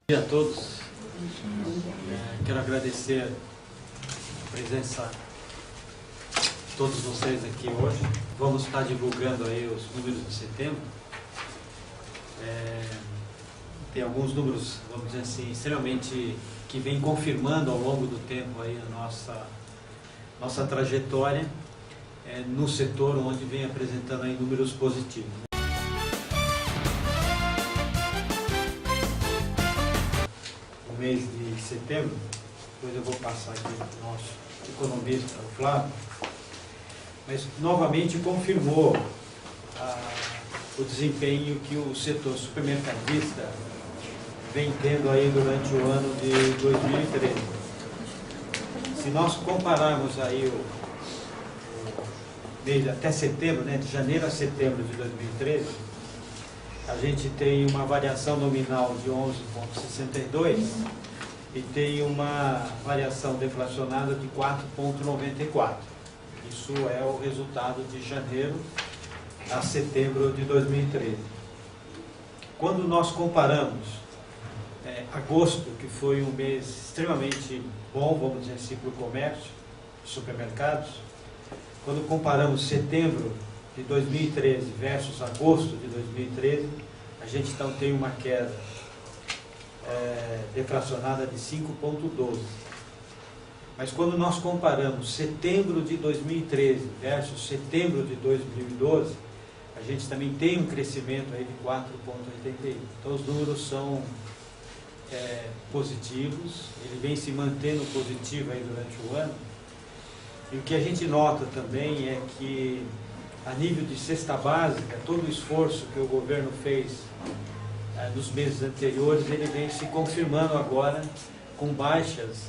Bom dia a todos. Quero agradecer a presença de todos vocês aqui hoje. Vamos estar divulgando aí os números de setembro. Tem alguns números, vamos dizer assim, extremamente que vem confirmando ao longo do tempo aí a nossa trajetória no setor, onde vem apresentando aí números positivos. No mês de setembro, depois eu vou passar aqui para o nosso economista, o Flávio, mas novamente confirmou o desempenho que o setor supermercadista vem tendo aí durante o ano de 2013. Se nós compararmos aí o mês até setembro, né, de janeiro a setembro de 2013, a gente tem uma variação nominal de 11,62 e tem uma variação deflacionada de 4,94. Isso é o resultado de janeiro a setembro de 2013. Quando nós comparamos agosto, que foi um mês extremamente bom, vamos dizer assim, para o comércio, supermercados, quando comparamos setembro de 2013 versus agosto de 2013, a gente então tem uma queda deflacionada de 5,12. Mas quando nós comparamos setembro de 2013 versus setembro de 2012, a gente também tem um crescimento aí de 4,81. Então os números são positivos, ele vem se mantendo positivo aí durante o ano. E o que a gente nota também é que, a nível de cesta básica, todo o esforço que o governo fez nos meses anteriores, ele vem se confirmando agora com baixas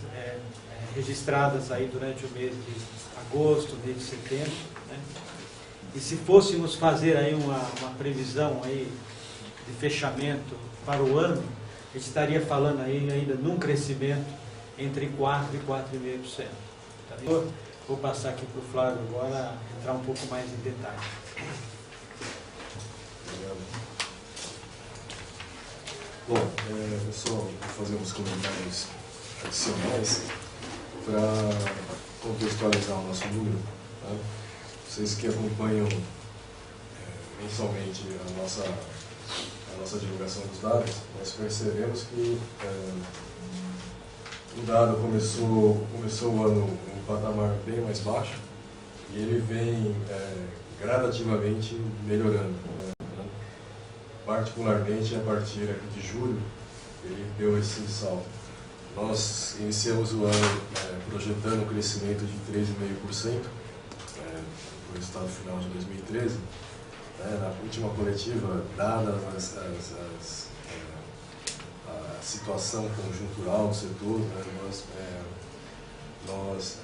registradas aí durante o mês de agosto, mês de setembro, né? E se fôssemos fazer aí uma previsão aí de fechamento para o ano, a gente estaria falando aí ainda num crescimento entre 4% e 4,5%. Tá? Vou passar aqui para o Flávio agora entrar um pouco mais em detalhe. Obrigado. Bom, eu só vou fazer uns comentários adicionais para contextualizar o nosso número. Tá? Vocês que acompanham mensalmente a nossa divulgação dos dados, nós percebemos que o dado começou o ano um patamar bem mais baixo e ele vem gradativamente melhorando. Particularmente a partir aqui de julho, ele deu esse salto. Nós iniciamos o ano projetando um crescimento de 13,5% no resultado final de 2013. Na última coletiva, dada a situação conjuntural do setor, nós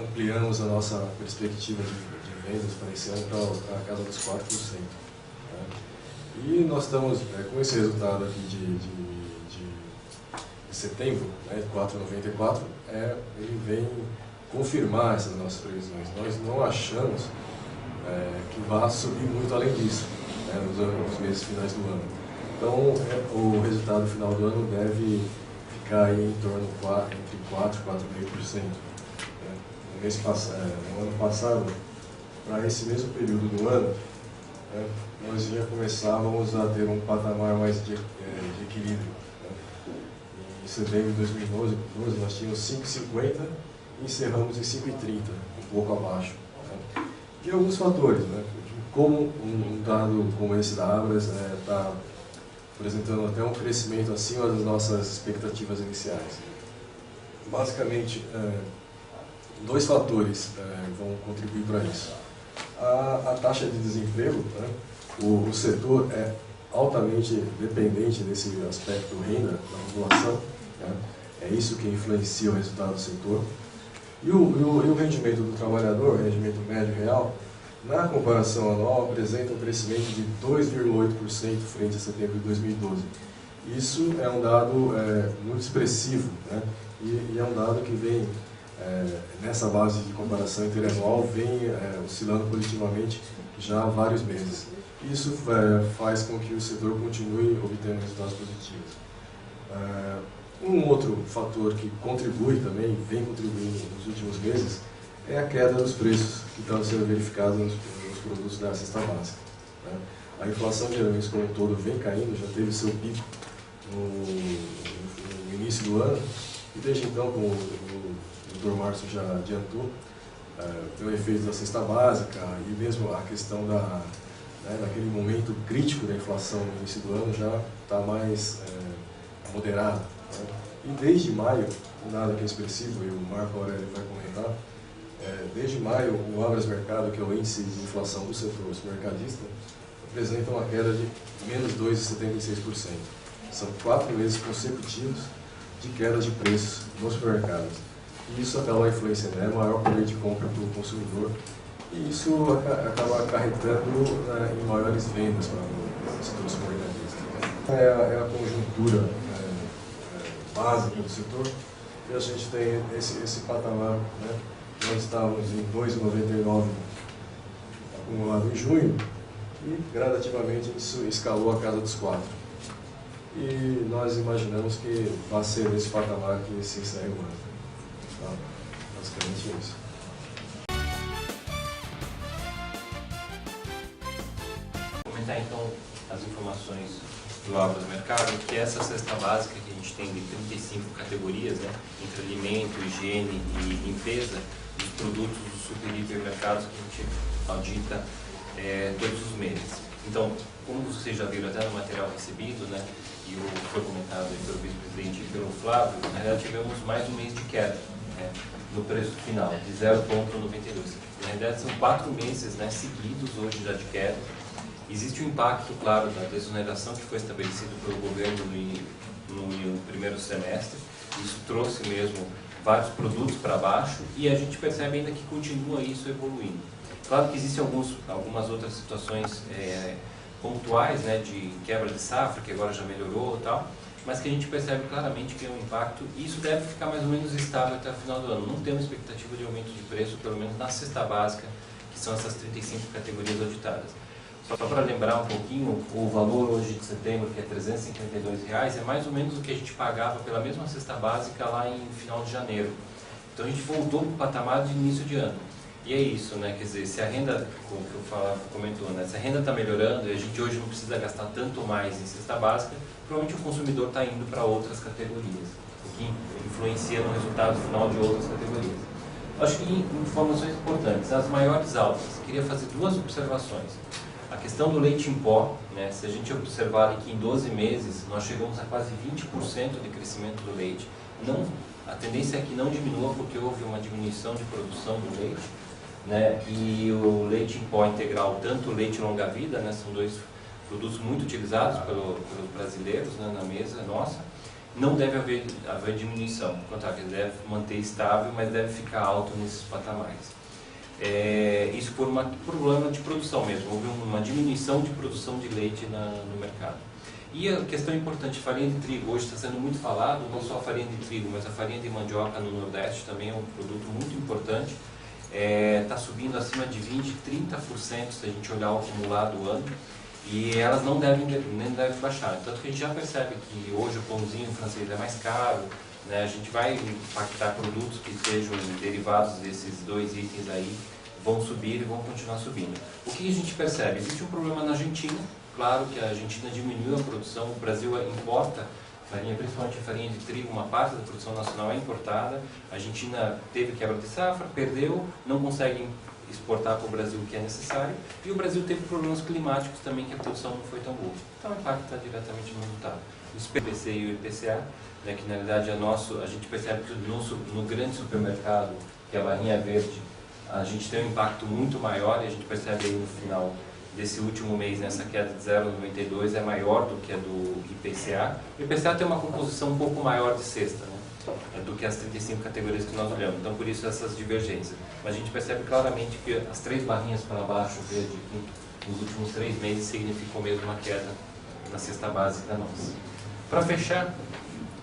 ampliamos a nossa perspectiva de vendas para esse ano para a casa dos 4%. E nós estamos com esse resultado aqui de setembro, 4,94, ele vem confirmar essas nossas previsões. Nós não achamos que vá subir muito além disso, nos meses finais do ano. Então, o resultado final do ano deve ficar aí em torno entre 4% e 4,5%. No ano passado, para esse mesmo período do ano, nós já começávamos a ter um patamar mais de equilíbrio. Em setembro de 2012, nós tínhamos 5,50 e encerramos em 5,30, um pouco abaixo. E alguns fatores, como um dado como esse da Abras está apresentando até um crescimento acima das nossas expectativas iniciais. Basicamente, dois fatores vão contribuir para isso. A taxa de desemprego, o setor é altamente dependente desse aspecto renda da população, é isso que influencia o resultado do setor. E o rendimento do trabalhador, o rendimento médio real, na comparação anual, apresenta um crescimento de 2,8% frente a setembro de 2012. Isso é um dado muito expressivo, e é um dado que vem, nessa base de comparação interanual, vem oscilando positivamente já há vários meses. Isso faz com que o setor continue obtendo resultados positivos. Um outro fator que contribui também, vem contribuindo nos últimos meses, é a queda dos preços que estão sendo verificados nos produtos da cesta básica. A inflação de alimentos como um todo vem caindo, já teve seu pico no início do ano, e desde então, como o Dr. Márcio já adiantou, pelo efeito da cesta básica e mesmo a questão daquele momento crítico da inflação no início do ano já está mais moderado. E desde maio, nada que é expressivo, e o Marco Aurélio vai comentar, desde maio o Abras Mercado, que é o índice de inflação do setor supermercadista, apresenta uma queda de menos 2,76%. São 4 meses consecutivos de queda de preços nos supermercados. E isso acaba influenciando, maior poder de compra para o consumidor, e isso acaba acarretando em maiores vendas para o setor supermercadista. É a conjuntura básica do setor, e a gente tem esse patamar, nós estávamos em 2,99 acumulado em junho, e gradativamente isso escalou a casa dos 4. E nós imaginamos que vai ser nesse patamar que se encerra o ano. Tá? Basicamente isso. Vou comentar então as informações do Abras Mercado, que é essa cesta básica que a gente tem de 35 categorias, entre alimento, higiene e limpeza, dos produtos dos super hipermercados que a gente audita todos os meses. Então, como vocês já viram até no material recebido, e foi comentado pelo vice-presidente e pelo Flávio, na realidade tivemos mais um mês de queda no preço final, de 0,92. Na realidade são 4 meses seguidos hoje já de queda. Existe um impacto, claro, da desoneração que foi estabelecido pelo governo no primeiro semestre. Isso trouxe mesmo vários produtos para baixo e a gente percebe ainda que continua isso evoluindo. Claro que existem algumas outras situações pontuais, de quebra de safra, que agora já melhorou e tal, mas que a gente percebe claramente que é um impacto, e isso deve ficar mais ou menos estável até o final do ano. Não temos expectativa de aumento de preço, pelo menos na cesta básica, que são essas 35 categorias auditadas. Só para lembrar um pouquinho, o valor hoje de setembro, que é R$ 352, é mais ou menos o que a gente pagava pela mesma cesta básica lá em final de janeiro. Então a gente voltou para o patamar de início de ano. E é isso, quer dizer, se a renda, como que o Flávio comentou, se a renda está melhorando e a gente hoje não precisa gastar tanto mais em cesta básica, provavelmente o consumidor está indo para outras categorias, o que influencia no resultado final de outras categorias. Acho que informações importantes, as maiores altas, queria fazer 2 observações. A questão do leite em pó, se a gente observar que em 12 meses nós chegamos a quase 20% de crescimento do leite, a tendência é que não diminua porque houve uma diminuição de produção do leite, e o leite em pó integral, tanto o leite longa-vida, são 2 produtos muito utilizados pelos brasileiros na mesa nossa, não deve haver diminuição, ao contrário, ele deve manter estável, mas deve ficar alto nesses patamares. Isso por um problema de produção mesmo, houve uma diminuição de produção de leite no mercado. E a questão importante, farinha de trigo, hoje está sendo muito falado, não só a farinha de trigo, mas a farinha de mandioca no Nordeste também é um produto muito importante, está subindo acima de 20%, 30% se a gente olhar o acumulado do ano, e elas nem devem baixar. Tanto que a gente já percebe que hoje o pãozinho francês é mais caro, a gente vai impactar produtos que sejam derivados desses 2 itens aí, vão subir e vão continuar subindo. O que a gente percebe? Existe um problema na Argentina, claro que a Argentina diminuiu a produção, o Brasil importa farinha, principalmente a farinha de trigo, uma parte da produção nacional é importada, a Argentina teve quebra de safra, perdeu, não consegue exportar para o Brasil o que é necessário, e o Brasil teve problemas climáticos também, que a produção não foi tão boa. Então o impacto está diretamente no resultado. O IPC e o IPCA, que na realidade a gente percebe que no grande supermercado, que é a barrinha verde, a gente tem um impacto muito maior, e a gente percebe aí no final desse último mês, nessa queda de 0,92 é maior do que a do IPCA. O IPCA tem uma composição um pouco maior de cesta, do que as 35 categorias que nós olhamos, então por isso essas divergências. Mas a gente percebe claramente que as 3 barrinhas para baixo, verde, nos últimos 3 meses, significou mesmo uma queda na cesta básica nossa. Para fechar,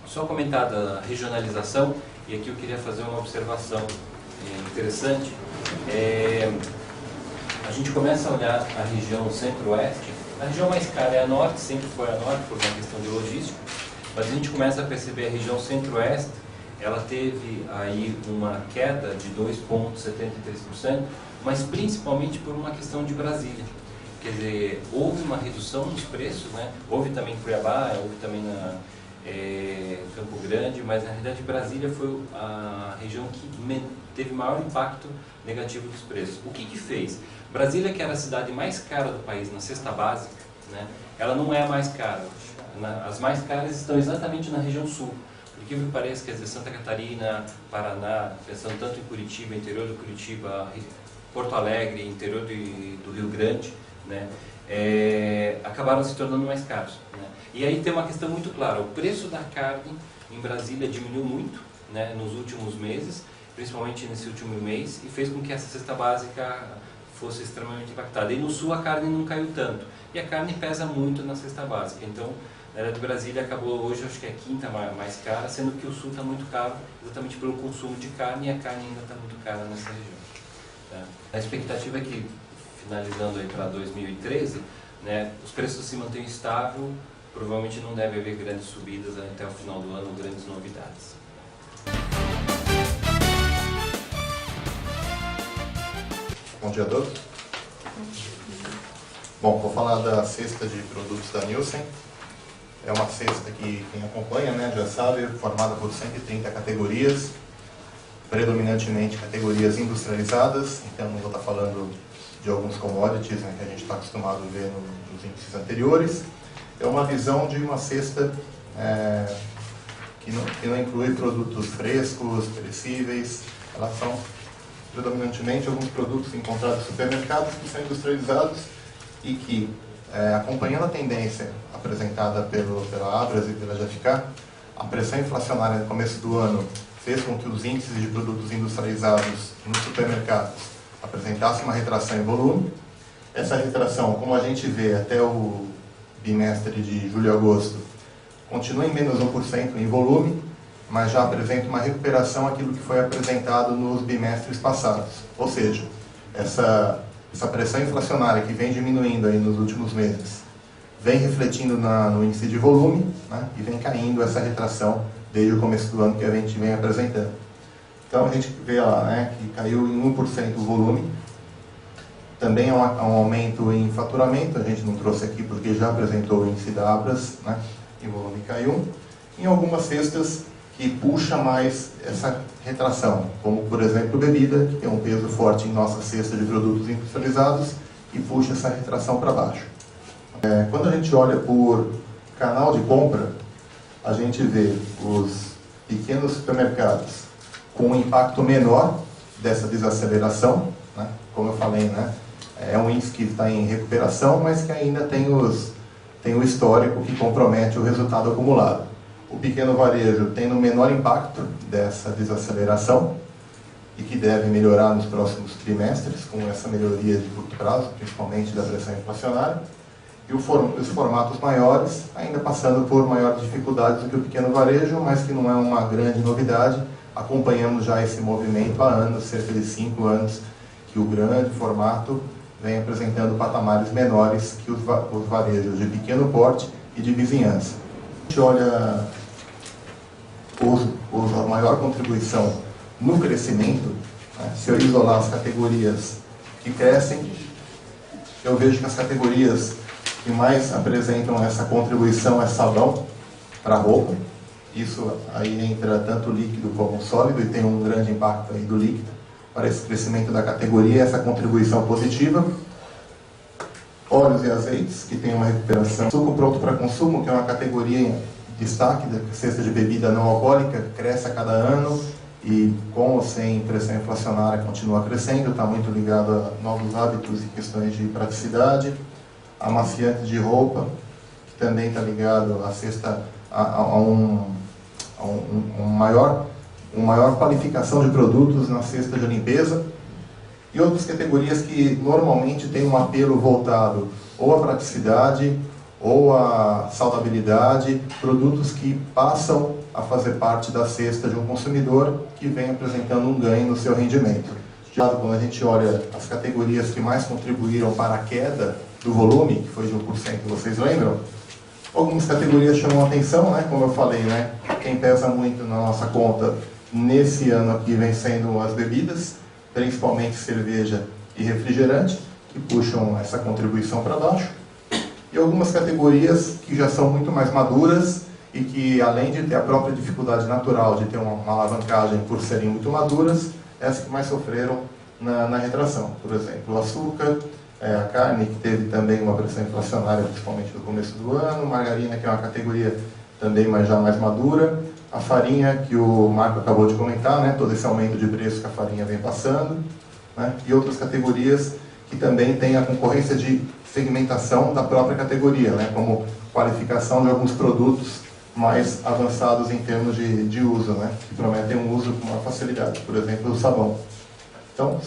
só comentar da regionalização, e aqui eu queria fazer uma observação interessante. A gente começa a olhar a região centro-oeste, a região mais cara é a norte, sempre foi a norte por uma questão de logística, mas a gente começa a perceber a região centro-oeste, ela teve aí uma queda de 2,73%, mas principalmente por uma questão de Brasília. Quer dizer, houve uma redução nos preços, né? Houve também em Cuiabá, houve também na Campo Grande, mas na realidade Brasília foi a região que teve maior impacto negativo dos preços. O que fez? Brasília, que era a cidade mais cara do país na cesta básica, né? Ela não é a mais cara. As mais caras estão exatamente na região sul. Por que me parece, quer dizer, Santa Catarina, Paraná, pensando tanto em Curitiba, interior do Curitiba, Porto Alegre, interior do Rio Grande, né? Acabaram se tornando mais caros, né? E aí tem uma questão muito clara: o preço da carne em Brasília diminuiu muito, né, nos últimos meses, principalmente nesse último mês, e fez com que essa cesta básica fosse extremamente impactada. E no sul a carne não caiu tanto, e a carne pesa muito na cesta básica. Então, a de Brasília acabou hoje, acho que é a quinta mais cara, sendo que o sul está muito caro, exatamente pelo consumo de carne, e a carne ainda está muito cara nessa região. Tá? A expectativa é que, finalizando aí para 2013, né, os preços se mantenham estável, provavelmente não deve haver grandes subidas até o final do ano, grandes novidades. Bom dia a todos. Bom, vou falar da cesta de produtos da Nielsen. É uma cesta que quem acompanha, né, já sabe, formada por 130 categorias, predominantemente categorias industrializadas, então não vou estar falando de alguns commodities, né, que a gente está acostumado a ver nos índices anteriores. É uma visão de uma cesta que não inclui produtos frescos, perecíveis. Elas são predominantemente alguns produtos encontrados em supermercados que são industrializados e que, acompanhando a tendência apresentada pela Abras e pela GfK, a pressão inflacionária no começo do ano fez com que os índices de produtos industrializados nos supermercados apresentassem uma retração em volume. Essa retração, como a gente vê até o bimestre de julho e agosto, continua em menos 1% em volume, mas já apresenta uma recuperação aquilo que foi apresentado nos bimestres passados. Ou seja, essa pressão inflacionária que vem diminuindo aí nos últimos meses, vem refletindo no índice de volume, né, e vem caindo essa retração desde o começo do ano que a gente vem apresentando. Então a gente vê lá, né, que caiu em 1% o volume. Também há um aumento em faturamento, a gente não trouxe aqui porque já apresentou o índice da Abras, né, e o volume caiu. Em algumas cestas que puxa mais essa retração, como por exemplo bebida, que tem um peso forte em nossa cesta de produtos industrializados e puxa essa retração para baixo. Quando a gente olha por canal de compra, a gente vê os pequenos supermercados com um impacto menor dessa desaceleração, né? Como eu falei, né? É um índice que está em recuperação, mas que ainda tem o histórico que compromete o resultado acumulado. O pequeno varejo tem no menor impacto dessa desaceleração e que deve melhorar nos próximos trimestres com essa melhoria de curto prazo, principalmente da pressão inflacionária. E os formatos maiores ainda passando por maiores dificuldades do que o pequeno varejo, mas que não é uma grande novidade. Acompanhamos já esse movimento há anos, cerca de 5 anos, que o grande formato vem apresentando patamares menores que os varejos de pequeno porte e de vizinhança. A gente olha a maior contribuição no crescimento, né? Se eu isolar as categorias que crescem, eu vejo que as categorias que mais apresentam essa contribuição é sabão para roupa. Isso aí entra tanto líquido como sólido e tem um grande impacto aí do líquido para esse crescimento da categoria, essa contribuição positiva. Óleos e azeites, que tem uma recuperação. Suco pronto para consumo, que é uma categoria em destaque da cesta de bebida não alcoólica, cresce a cada ano e com ou sem pressão inflacionária continua crescendo, está muito ligado a novos hábitos e questões de praticidade. Amaciante de roupa, que também está ligado à cesta, uma maior qualificação de produtos na cesta de limpeza. E outras categorias que normalmente têm um apelo voltado ou à praticidade ou à saudabilidade, produtos que passam a fazer parte da cesta de um consumidor que vem apresentando um ganho no seu rendimento. Quando a gente olha as categorias que mais contribuíram para a queda do volume, que foi de 1%, vocês lembram? Algumas categorias chamam a atenção, né? Como eu falei, né? Quem pesa muito na nossa conta nesse ano aqui vem sendo as bebidas, principalmente cerveja e refrigerante, que puxam essa contribuição para baixo. E algumas categorias que já são muito mais maduras e que, além de ter a própria dificuldade natural de ter uma alavancagem por serem muito maduras, essas que mais sofreram na retração. Por exemplo, o açúcar, a carne, que teve também uma pressão inflacionária, principalmente no começo do ano, margarina, que é uma categoria também já mais madura, a farinha, que o Marco acabou de comentar, né, todo esse aumento de preço que a farinha vem passando, né, e outras categorias que também têm a concorrência de segmentação da própria categoria, né, como qualificação de alguns produtos mais avançados em termos de uso, né, que prometem um uso com maior facilidade, por exemplo, o sabão. Então,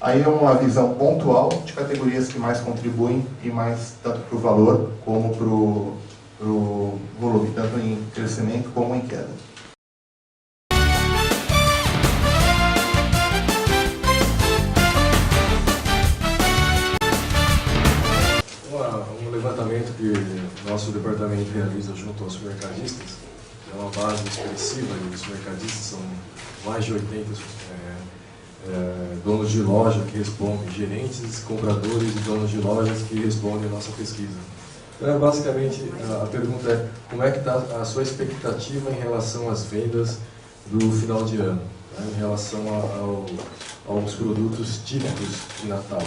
aí é uma visão pontual de categorias que mais contribuem e mais tanto para o valor como para o volume, tanto em crescimento como em queda. Um levantamento que nosso departamento realiza junto aos supermercadistas, é uma base expressiva, e os supermercadistas são mais de 80 donos de loja que respondem, gerentes, compradores e donos de lojas que respondem a nossa pesquisa. Então, basicamente, a pergunta é: como é que está a sua expectativa em relação às vendas do final de ano, né, em relação aos produtos típicos de Natal?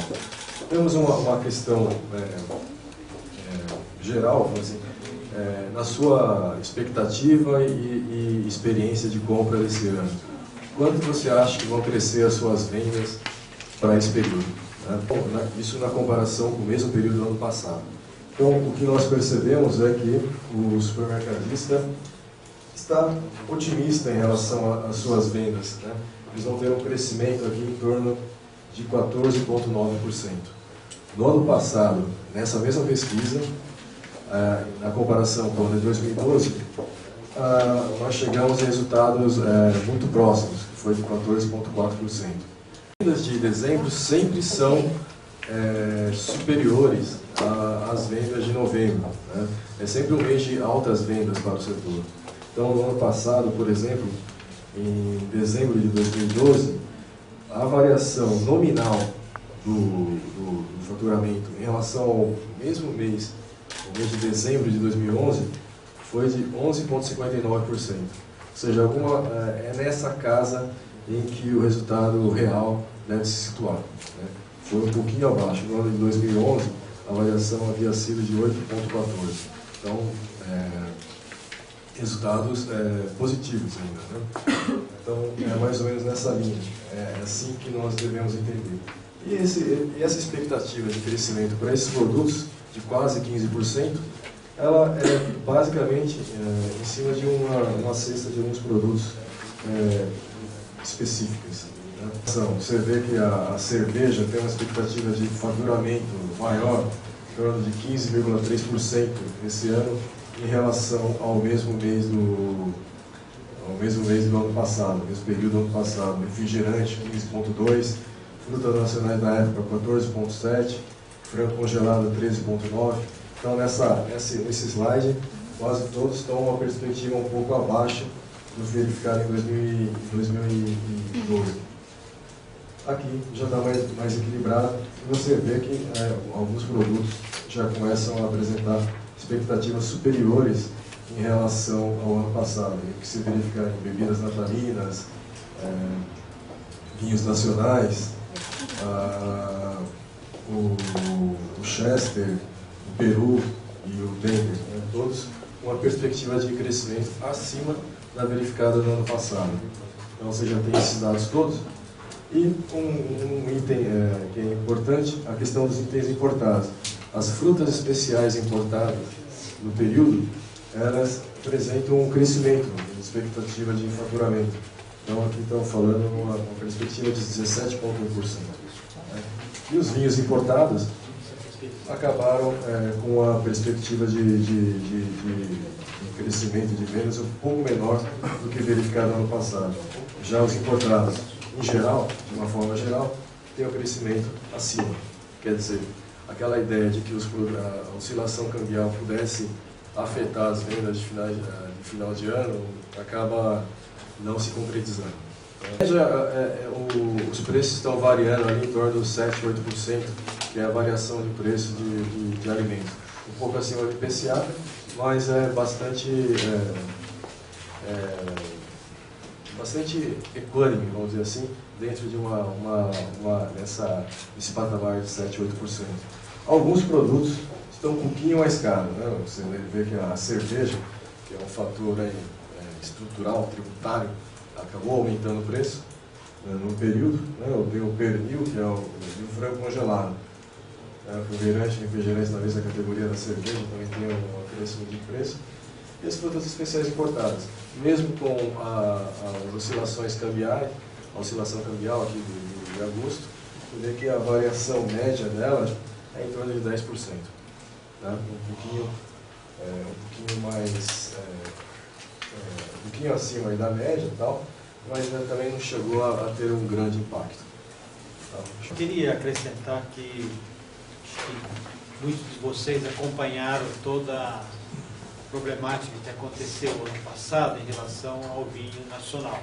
Temos uma questão geral, assim, na sua expectativa e experiência de compra desse ano. Quanto você acha que vão crescer as suas vendas para esse período? Né? Isso na comparação com o mesmo período do ano passado. Então, o que nós percebemos é que o supermercadista está otimista em relação às suas vendas, né? Eles vão ter um crescimento aqui em torno de 14,9%. No ano passado, nessa mesma pesquisa, na comparação com o ano de 2012, nós chegamos a resultados muito próximos, que foi de 14,4%. As vendas de dezembro sempre são superiores às vendas de novembro, né? É sempre um mês de altas vendas para o setor. Então, no ano passado, por exemplo, em dezembro de 2012, a variação nominal do faturamento em relação ao mesmo mês, o mês de dezembro de 2011, foi de 11,59%. Ou seja, é nessa casa em que o resultado real deve se situar, né? Foi um pouquinho abaixo. No ano de 2011, a variação havia sido de 8,14%. Então, resultados positivos ainda, né? Então, é mais ou menos nessa linha. É assim que nós devemos entender. E essa expectativa de crescimento para esses produtos, de quase 15%, ela é basicamente em cima de uma cesta de alguns produtos específicos, né? Você vê que a cerveja tem uma expectativa de faturamento maior, em torno de 15,3% esse ano, em relação ao mesmo mês do ano passado, mesmo período do ano passado. Refrigerante, 15,2%, frutas nacionais da época, 14,7%, frango congelado, 13,9%. Então, nesse slide, quase todos estão uma perspectiva um pouco abaixo do verificado em 2012. Aqui já está mais equilibrado e você vê que alguns produtos já começam a apresentar expectativas superiores em relação ao ano passado, o que se verifica em bebidas natalinas, vinhos nacionais, o Chester, o Peru e o Denver, né, todos com uma perspectiva de crescimento acima da verificada no ano passado. Então você já tem esses dados todos. E um item que é importante, a questão dos itens importados. As frutas especiais importadas no período, elas apresentam um crescimento, uma expectativa de faturamento. Então aqui estamos falando uma perspectiva de 17,1%. E os vinhos importados acabaram com uma perspectiva de crescimento de vendas um pouco menor do que verificado no ano passado. Já os importados, em geral, de uma forma geral, têm um crescimento acima. Quer dizer, aquela ideia de que a oscilação cambial pudesse afetar as vendas de final de ano, acaba não se concretizando. Os preços estão variando ali em torno dos 7, 8%, que é a variação de preço de alimentos. Um pouco acima do IPCA, mas é bastante equânime, vamos dizer assim, dentro de nesse patamar de 7, 8%. Alguns produtos estão um pouquinho mais caros, né? Você vê que a cerveja, que é um fator aí, estrutural, tributário, acabou aumentando o preço no período. Né? Tem o pernil, que é o frango congelado. Refrigerante e refrigerante na mesma categoria da cerveja também tem um acréscimo de preço. E as frutas especiais importadas. Mesmo com as oscilações cambiais, a oscilação cambial aqui de agosto, você vê que a variação média dela é em torno de 10%. Tá? Um pouquinho mais, um pouquinho acima aí da média e tal, mas também não chegou a ter um grande impacto. Tá? Eu queria acrescentar que muitos de vocês acompanharam toda a problemática que aconteceu ano passado em relação ao vinho nacional,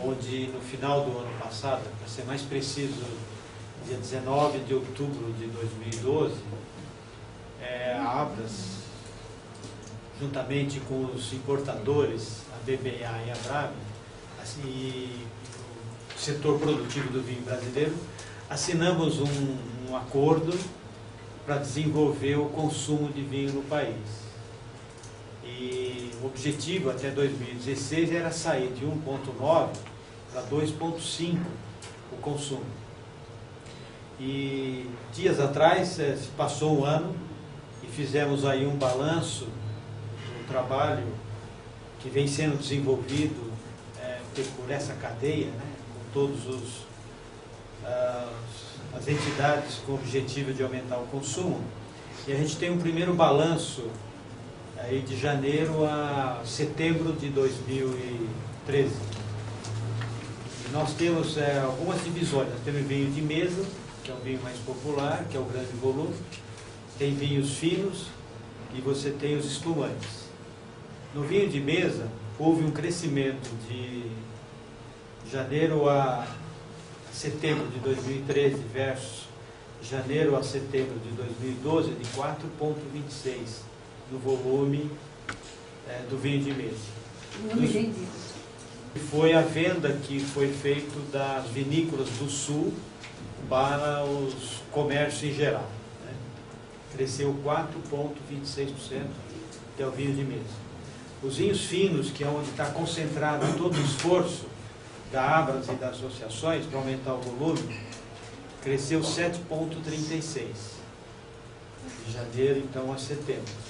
onde no final do ano passado, para ser mais preciso, dia 19 de outubro de 2012, a Abras, juntamente com os importadores, a BBA e a Brame, e o setor produtivo do vinho brasileiro, assinamos um acordo para desenvolver o consumo de vinho no país. E o objetivo até 2016 era sair de 1,9 para 2,5 o consumo. E dias atrás se passou um ano e fizemos aí um balanço do trabalho que vem sendo desenvolvido por essa cadeia, né, com todos as entidades com o objetivo de aumentar o consumo. E a gente tem um primeiro balanço aí de janeiro a setembro de 2013. E nós temos algumas divisões. Nós temos vinho de mesa, que é o vinho mais popular, que é o grande volume. Tem vinhos finos e você tem os espumantes. No vinho de mesa, houve um crescimento de janeiro a setembro de 2013 versus janeiro a setembro de 2012 de 4,26 no volume do vinho de mesa. Não entendi. Foi a venda que foi feita das vinícolas do Sul para os comércios em geral. Né? Cresceu 4,26%, que é o vinho de mesa. Os vinhos finos, que é onde está concentrado todo o esforço da Abras e das associações para aumentar o volume, cresceu 7,36%, de janeiro então a setembro.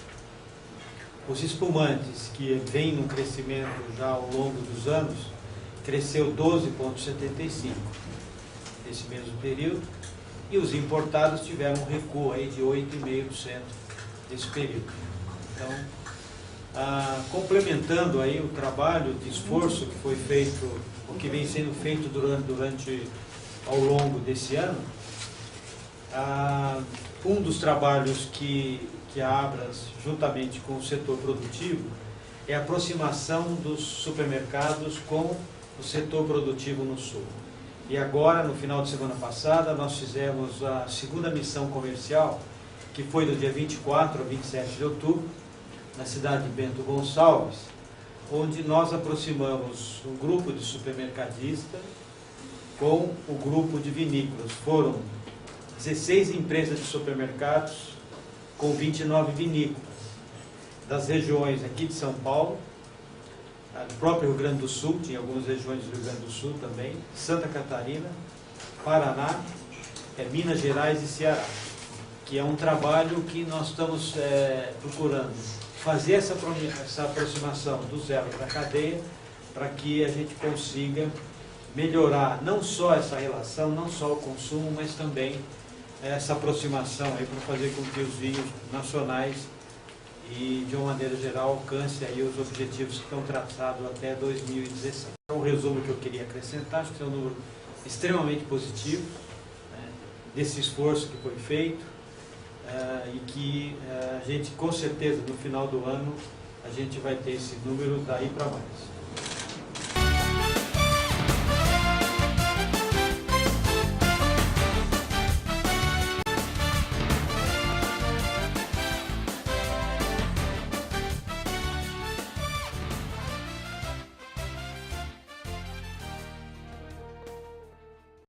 Os espumantes, que vêm num crescimento já ao longo dos anos, cresceu 12,75% nesse mesmo período, e os importados tiveram um recuo aí de 8,5% nesse período. Então, complementando aí o trabalho de esforço que foi feito, o que vem sendo feito ao longo desse ano, um dos trabalhos que a Abras, juntamente com o setor produtivo, é a aproximação dos supermercados com o setor produtivo no Sul. E agora, no final de semana passada, nós fizemos a segunda missão comercial, que foi do dia 24 a 27 de outubro, na cidade de Bento Gonçalves, onde nós aproximamos um grupo de supermercadistas com o grupo de vinícolas. Foram 16 empresas de supermercados com 29 vinícolas, das regiões aqui de São Paulo, do próprio Rio Grande do Sul, tinha algumas regiões do Rio Grande do Sul também, Santa Catarina, Paraná, Minas Gerais e Ceará, que é um trabalho que nós estamos procurando fazer essa aproximação do zero para a cadeia, para que a gente consiga melhorar não só essa relação, não só o consumo, mas também essa aproximação aí para fazer com que os vinhos nacionais e, de uma maneira geral, alcance aí os objetivos que estão traçados até 2016. O resumo que eu queria acrescentar, acho que é um número extremamente positivo, né, desse esforço que foi feito. e que a gente, com certeza, no final do ano, a gente vai ter esse número daí para mais.